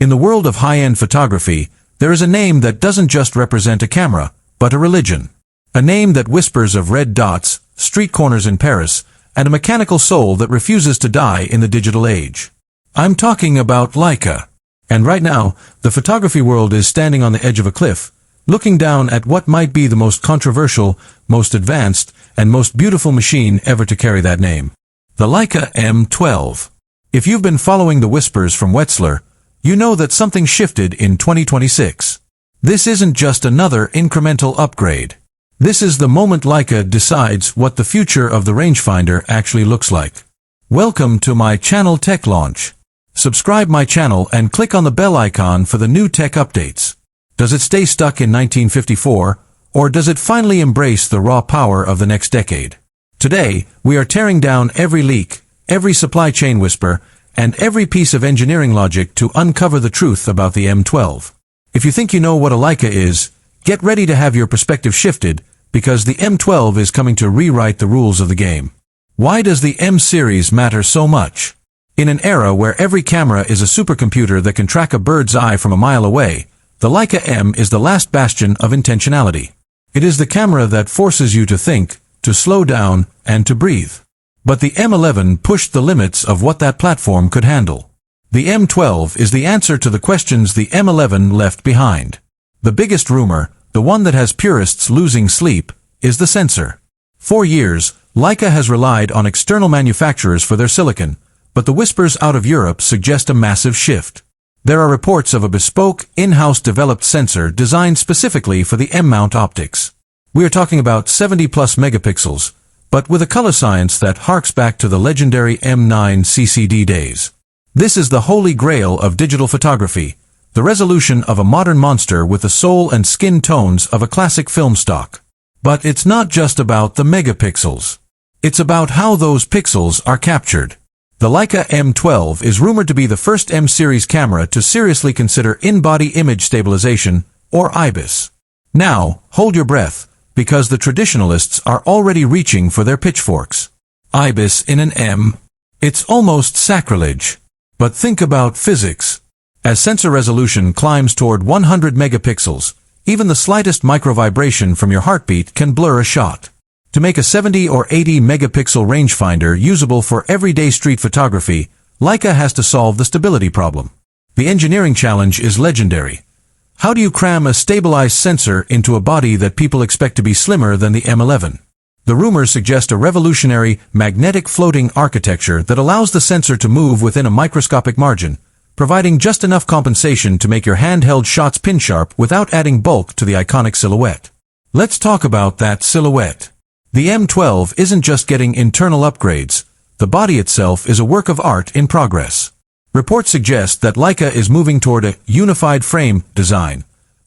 In the world of high-end photography, there is a name that doesn't just represent a camera, but a religion. A name that whispers of red dots, street corners in Paris, and a mechanical soul that refuses to die in the digital age. I'm talking about Leica. And right now, the photography world is standing on the edge of a cliff, looking down at what might be the most controversial, most advanced, and most beautiful machine ever to carry that name. The Leica M12. If you've been following the whispers from Wetzlar, you know that something shifted in 2026. This isn't just another incremental upgrade. This is the moment Leica decides what the future of the rangefinder actually looks like. Welcome to my channel Tech Launch. Subscribe my channel and click on the bell icon for the new tech updates. Does it stay stuck in 1954, or does it finally embrace the raw power of the next decade? Today, we are tearing down every leak, every supply chain whisper, and every piece of engineering logic to uncover the truth about the M12. If you think you know what a Leica is, get ready to have your perspective shifted, because the M12 is coming to rewrite the rules of the game. Why does the M series matter so much? In an era where every camera is a supercomputer that can track a bird's eye from a mile away, the Leica M is the last bastion of intentionality. It is the camera that forces you to think, to slow down, and to breathe. But the M11 pushed the limits of what that platform could handle. The M12 is the answer to the questions the M11 left behind. The biggest rumor, the one that has purists losing sleep, is the sensor. For years, Leica has relied on external manufacturers for their silicon, but the whispers out of Europe suggest a massive shift. There are reports of a bespoke, in-house developed sensor designed specifically for the M-mount optics. We are talking about 70+ megapixels, but with a color science that harks back to the legendary M9 CCD days. This is the holy grail of digital photography, the resolution of a modern monster with the soul and skin tones of a classic film stock. But it's not just about the megapixels. It's about how those pixels are captured. The Leica M12 is rumored to be the first M-series camera to seriously consider in-body image stabilization, or IBIS. Now, hold your breath, because the traditionalists are already reaching for their pitchforks. IBIS in an M? It's almost sacrilege. But think about physics. As sensor resolution climbs toward 100 megapixels, even the slightest microvibration from your heartbeat can blur a shot. To make a 70 or 80 megapixel rangefinder usable for everyday street photography, Leica has to solve the stability problem. The engineering challenge is legendary. How do you cram a stabilized sensor into a body that people expect to be slimmer than the M11? The rumors suggest a revolutionary, magnetic floating architecture that allows the sensor to move within a microscopic margin, providing just enough compensation to make your handheld shots pin-sharp without adding bulk to the iconic silhouette. Let's talk about that silhouette. The M12 isn't just getting internal upgrades, the body itself is a work of art in progress. Reports suggest that Leica is moving toward a unified frame design,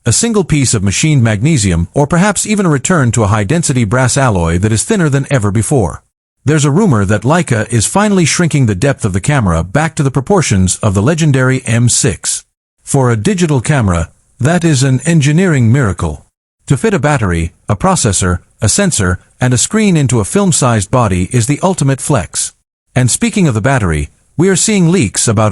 a single piece of machined magnesium, or perhaps even a return to a high-density brass alloy that is thinner than ever before. There's a rumor that Leica is finally shrinking the depth of the camera back to the proportions of the legendary M6. For a digital camera, that is an engineering miracle. To fit a battery, a processor, a sensor, and a screen into a film-sized body is the ultimate flex. And speaking of the battery, we are seeing leaks about